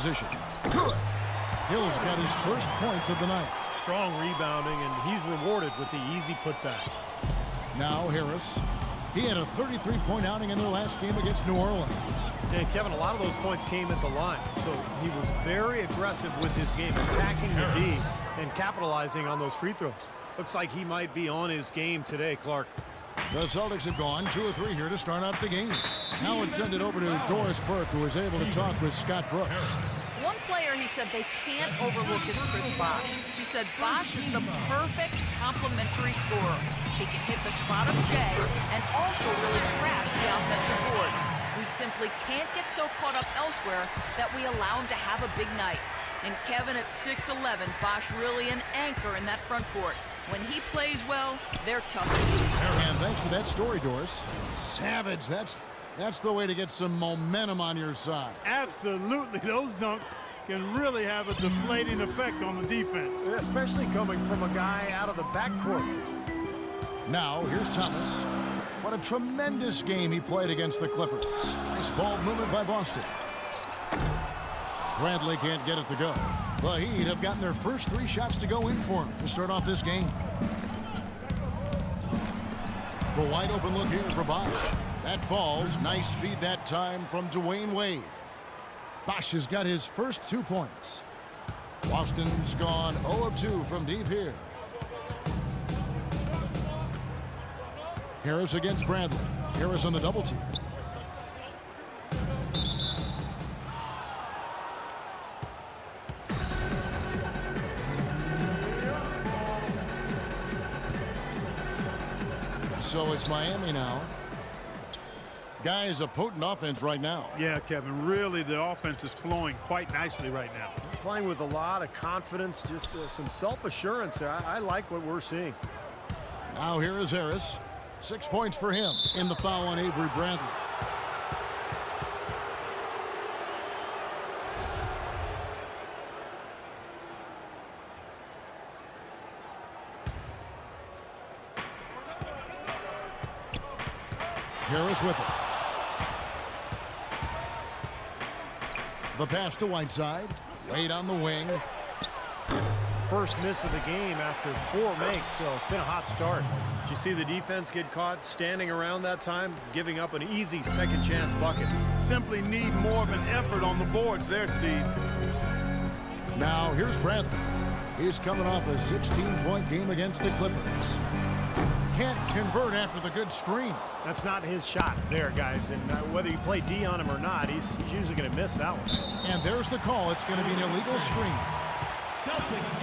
position. Good. Hill's got his first points of the night. Strong rebounding, and he's rewarded with the easy putback. Now Harris. He had a 33-point outing in their last game against New Orleans. And Kevin, a lot of those points came at the line, so he was very aggressive with his game, attacking the D and capitalizing on those free throws. Looks like he might be on his game today, Clark. The Celtics have gone 2 of 3 here to start out the game. Now let's send it over to Doris Burke, who was able to talk with Scott Brooks. One player he said they can't overlook is Chris Bosh. He said Bosh is the perfect complementary scorer. He can hit the spot up J and also really crash the offensive boards. We simply can't get so caught up elsewhere that we allow him to have a big night. And Kevin, at 6'11", Bosh really an anchor in that front court. When he plays well, they're tough. And thanks for that story, Doris. Savage, that's the way to get some momentum on your side. Absolutely. Those dunks can really have a deflating effect on the defense. Especially coming from a guy out of the backcourt. Now, here's Thomas. What a tremendous game he played against the Clippers. Nice ball movement by Boston. Bradley can't get it to go. The Heat have gotten their first 3 shots to go in for him to start off this game. The wide open look here for Bosh. That falls. Nice feed that time from Dwayne Wade. Bosh has got his first 2 points. Boston's gone 0 of 2 from deep here. Harris against Bradley. Harris on the double team. So it's Miami now. Guys, a potent offense right now. Yeah, Kevin, really the offense is flowing quite nicely right now. Playing with a lot of confidence, just some self-assurance. I like what we're seeing. Now here is Harris. 6 points for him in the foul on Avery Bradley. Harris with it. The pass to Whiteside. Wade on the wing. First miss of the game after 4 makes, so it's been a hot start. Did you see the defense get caught standing around that time, giving up an easy second chance bucket? Simply need more of an effort on the boards there, Steve. Now here's Bradley. He's coming off a 16-point game against the Clippers. Can't convert after the good screen. That's not his shot there, guys, and whether you play D on him or not, he's usually going to miss that one. And there's the call. It's going to be an illegal screen.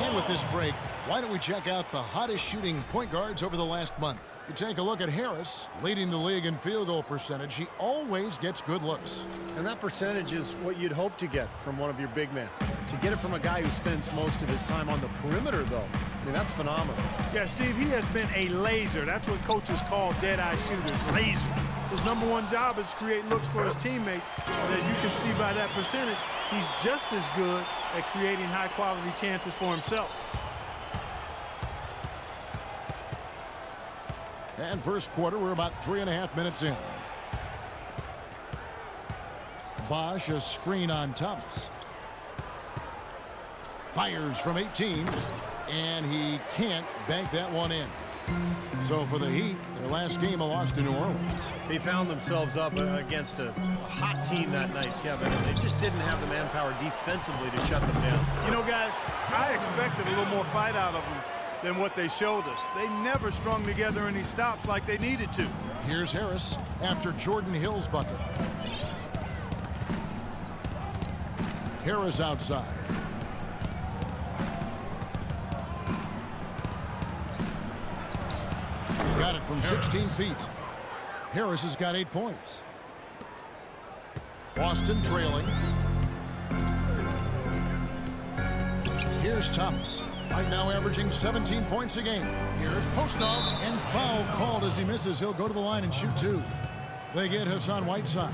And with this break, why don't we check out the hottest shooting point guards over the last month? You take a look at Harris, leading the league in field goal percentage. He always gets good looks. And that percentage is what you'd hope to get from one of your big men. To get it from a guy who spends most of his time on the perimeter, though, I mean, that's phenomenal. Yeah, Steve, he has been a laser. That's what coaches call dead-eye shooters, laser. His #1 job is to create looks for his teammates. And as you can see by that percentage, he's just as good at creating high-quality chances for himself. And first quarter, we're about 3.5 minutes in. Bosh, a screen on Thomas. Fires from 18, and he can't bank that one in. So for the Heat, their last game, a loss to New Orleans. They found themselves up against a hot team that night, Kevin, and they just didn't have the manpower defensively to shut them down. You know, guys, I expected a little more fight out of them than what they showed us. They never strung together any stops like they needed to. Here's Harris after Jordan Hill's bucket. Harris outside. Got it from 16 feet. Harris has got 8 points. Boston trailing. Here's Thomas. Right now averaging 17 points a game. Here's Postov, and foul called as he misses. He'll go to the line and shoot 2. They get Hassan Whiteside.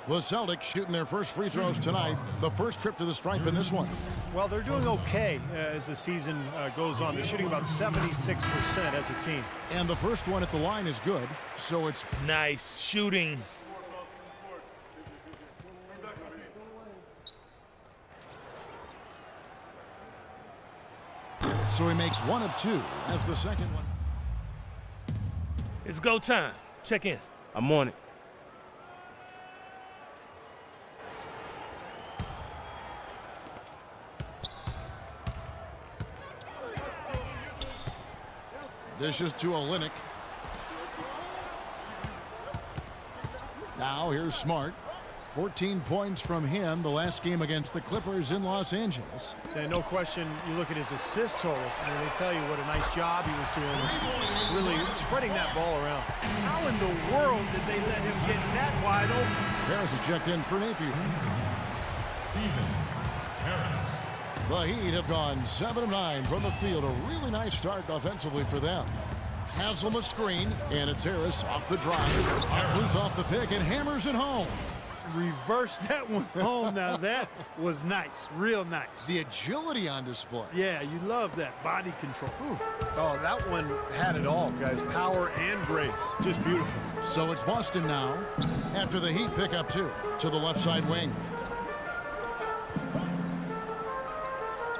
The Celtics shooting their first free throws tonight. The first trip to the stripe in this one. Well, they're doing okay as the season goes on. They're shooting about 76% as a team. And the first one at the line is good, so it's nice shooting. So he makes 1 of 2 as the second one. It's go time. Check in. I'm on it. Dishes to Olynyk. Now here's Smart. 14 points from him the last game against the Clippers in Los Angeles. And no question, you look at his assist totals, and they tell you what a nice job he was doing with really spreading that ball around. How in the world did they let him get that wide open? Harris is checked in for Napier. The Heat have gone 7 of 9 from the field. A really nice start offensively for them. Haslam a screen, and it's Harris off the drive. Offers off the pick and hammers it home. Reverse that one home. Now that was nice, real nice. The agility on display. Yeah, you love that body control. Oof. Oh, that one had it all, guys. Power and grace. Just beautiful. So it's Boston now after the Heat pick up 2 to the left side wing.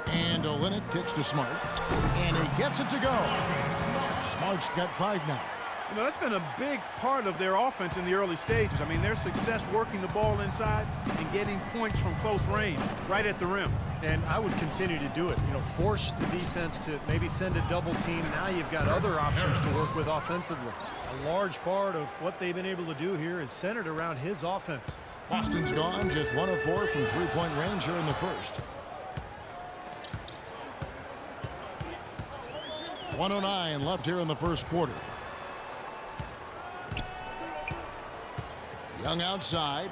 And Olynyk kicks to Smart, and he gets it to go. Smart's got 5 now. You know, that's been a big part of their offense in the early stages. I mean, their success working the ball inside and getting points from close range, right at the rim. And I would continue to do it. You know, force the defense to maybe send a double team. Now you've got other options to work with offensively. A large part of what they've been able to do here is centered around his offense. Boston's gone just 1 of 4 from three-point range here in the first. 1:09 left here in the first quarter. Young outside.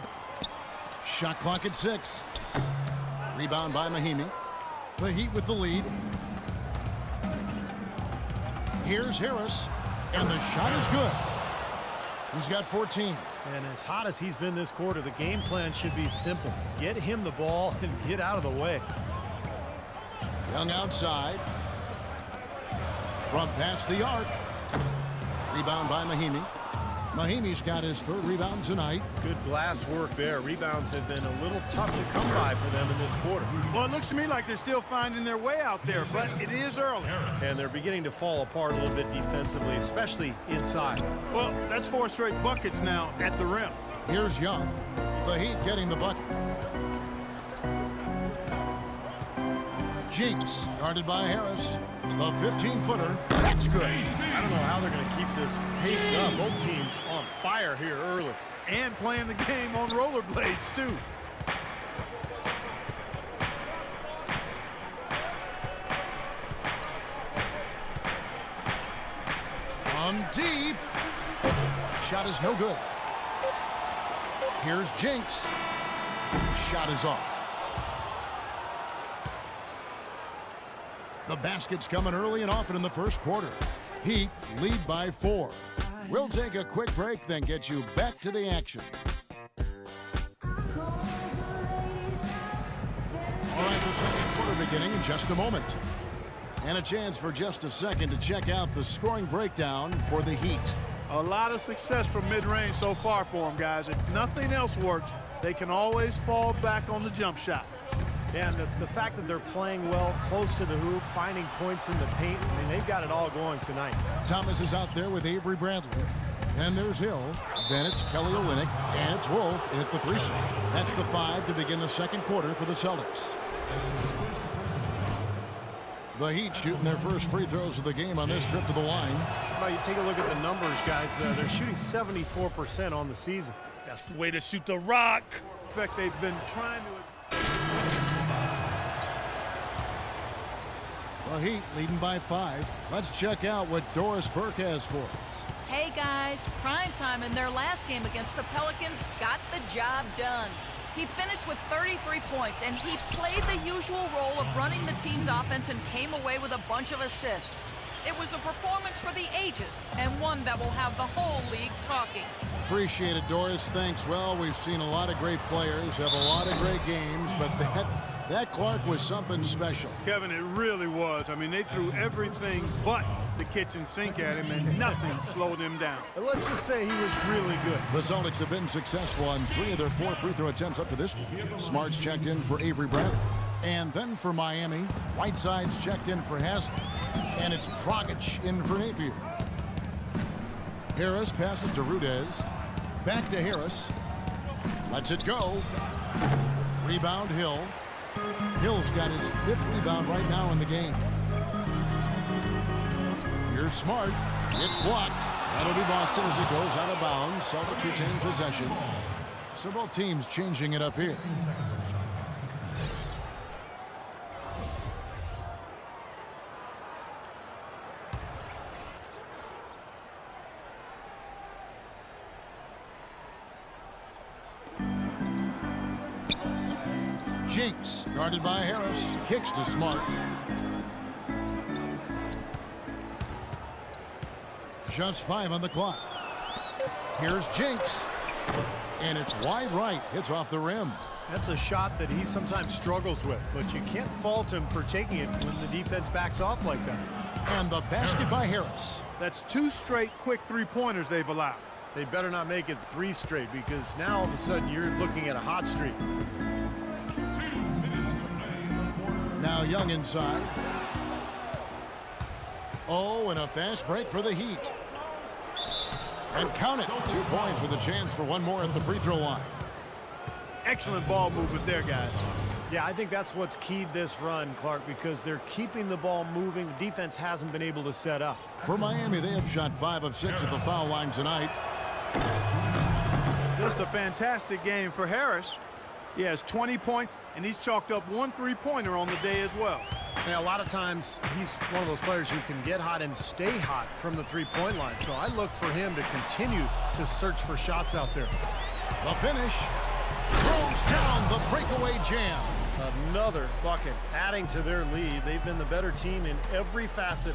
Shot clock at 6. Rebound by Mahimi. The Heat with the lead. Here's Harris, and the shot is good. He's got 14. And as hot as he's been this quarter, the game plan should be simple. Get him the ball and get out of the way. Young outside. From past the arc. Rebound by Mahimi. Mahimi's got his 3rd rebound tonight. Good glass work there. Rebounds have been a little tough to come by for them in this quarter. Well, it looks to me like they're still finding their way out there, but it is early. And they're beginning to fall apart a little bit defensively, especially inside. Well, that's 4 straight buckets now at the rim. Here's Young. The Heat getting the bucket. Jinx, guarded by Harris. The 15-footer. That's good. I don't know how they're going to keep this pace up. Both teams on fire here early. And playing the game on rollerblades, too. From deep. Shot is no good. Here's Jinx. Shot is off. The basket's coming early and often in the first quarter. Heat lead by 4. We'll take a quick break, then get you back to the action. All right, the second quarter beginning in just a moment. And a chance for just a second to check out the scoring breakdown for the Heat. A lot of success from mid-range so far for them, guys. If nothing else works, they can always fall back on the jump shot. Yeah, and the fact that they're playing well close to the hoop, finding points in the paint, I mean, they've got it all going tonight. Thomas is out there with Avery Bradley. And there's Hill. Then it's Kelly Olynyk. And it's Wolf in at the 3 slot. That's the 5 to begin the second quarter for the Celtics. The Heat shooting their first free throws of the game on this trip to the line. Well, you take a look at the numbers, guys. They're shooting 74% on the season. That's the way to shoot the rock. In fact, they've been trying to... The Heat leading by 5. Let's check out what Doris Burke has for us. Hey guys, prime time in their last game against the Pelicans got the job done. He finished with 33 points, and he played the usual role of running the team's offense and came away with a bunch of assists. It was a performance for the ages, and one that will have the whole league talking. Appreciate it, Doris. Thanks. Well, we've seen a lot of great players have a lot of great games, but that Clark was something special. Kevin, it really was. I mean, they threw everything but the kitchen sink at him, and nothing slowed him down. But let's just say he was really good. The Celtics have been successful on 3 of their 4 free throw attempts up to this point. Smart's checked in for Avery Bradley. And then for Miami, Whiteside's checked in for Haslem. And it's Dragic in for Napier. Harris passes to Rudez. Back to Harris. Lets it go. Rebound Hill. Hill's got his 5th rebound right now in the game. Here's Smart. It's blocked. That'll be Boston as it goes out of bounds. Celtics retain possession. So both teams changing it up here. Jinx, guarded by Harris, kicks to Smart. Just 5 on the clock. Here's Jinx, and it's wide right, hits off the rim. That's a shot that he sometimes struggles with, but you can't fault him for taking it when the defense backs off like that. And the basket by Harris. That's 2 straight quick three-pointers they've allowed. They better not make it 3 straight, because now all of a sudden you're looking at a hot streak. Now Young inside. Oh, and a fast break for the Heat. And count it. 2 points with a chance for one more at the free throw line. Excellent ball movement there, guys. Yeah, I think that's what's keyed this run, Clark, because they're keeping the ball moving. The defense hasn't been able to set up. For Miami, they have shot 5 of 6 at the foul line tonight. Just a fantastic game for Harris. He has 20 points, and he's chalked up 1 3-pointer on the day as well. Yeah, a lot of times he's one of those players who can get hot and stay hot from the 3-point line. So I look for him to continue to search for shots out there. The finish. Throws down the breakaway jam. Another bucket adding to their lead. They've been the better team in every facet.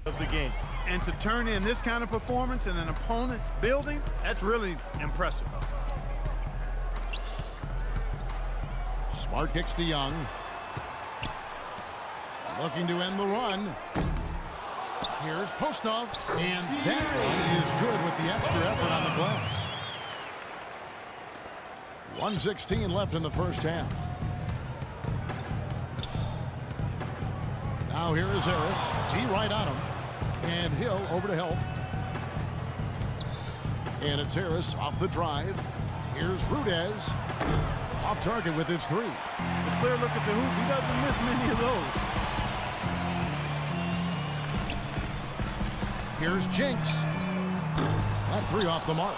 Of the game. And to turn in this kind of performance in an opponent's building, that's really impressive. Smart kicks to Young. Looking to end the run. Here's Postov, and that one is good with the extra effort on the glass. 1:16 left in the first half. Now here is Harris. T right on him. And Hill over to help. And it's Harris off the drive. Here's Rudez. Off target with his 3. A clear look at the hoop. He doesn't miss many of those. Here's Jinx. That 3 off the mark.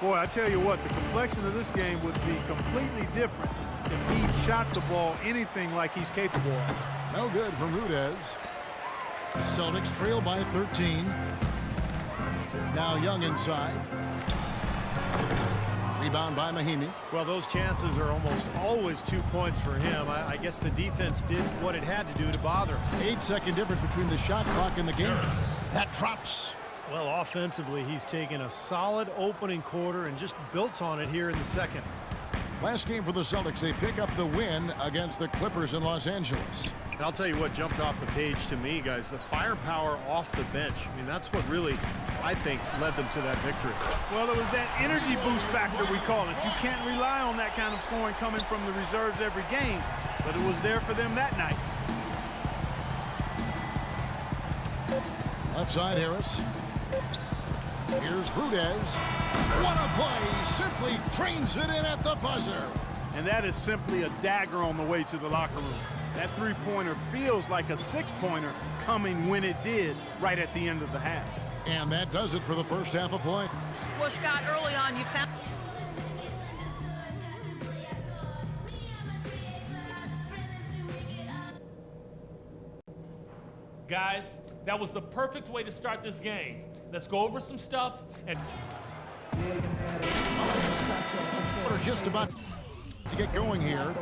Boy, I tell you what, the complexion of this game would be completely different if he shot the ball anything like he's capable of. No good from Rudez. The Celtics trail by 13. Now Young inside. Rebound by Mahinmi. Well, those chances are almost always 2 points for him. I guess the defense did what it had to do to bother him. 8-second difference between the shot clock and the game. That drops. Well, offensively, he's taken a solid opening quarter and just built on it here in the second. Last game for the Celtics, they pick up the win against the Clippers in Los Angeles. And I'll tell you what jumped off the page to me, guys, the firepower off the bench. I mean, that's what really, I think, led them to that victory. Well, it was that energy boost factor, we call it. You can't rely on that kind of scoring coming from the reserves every game, but it was there for them that night. Left side, Harris. Here's Rudez. What a play! Simply trains it in at the buzzer. And that is simply a dagger on the way to the locker room. That 3-pointer feels like a 6-pointer coming when it did right at the end of the half. And that does it for the first half of play. Well, Scott, early on you found... Guys, that was the perfect way to start this game. Let's go over some stuff and... We're just about to get going here.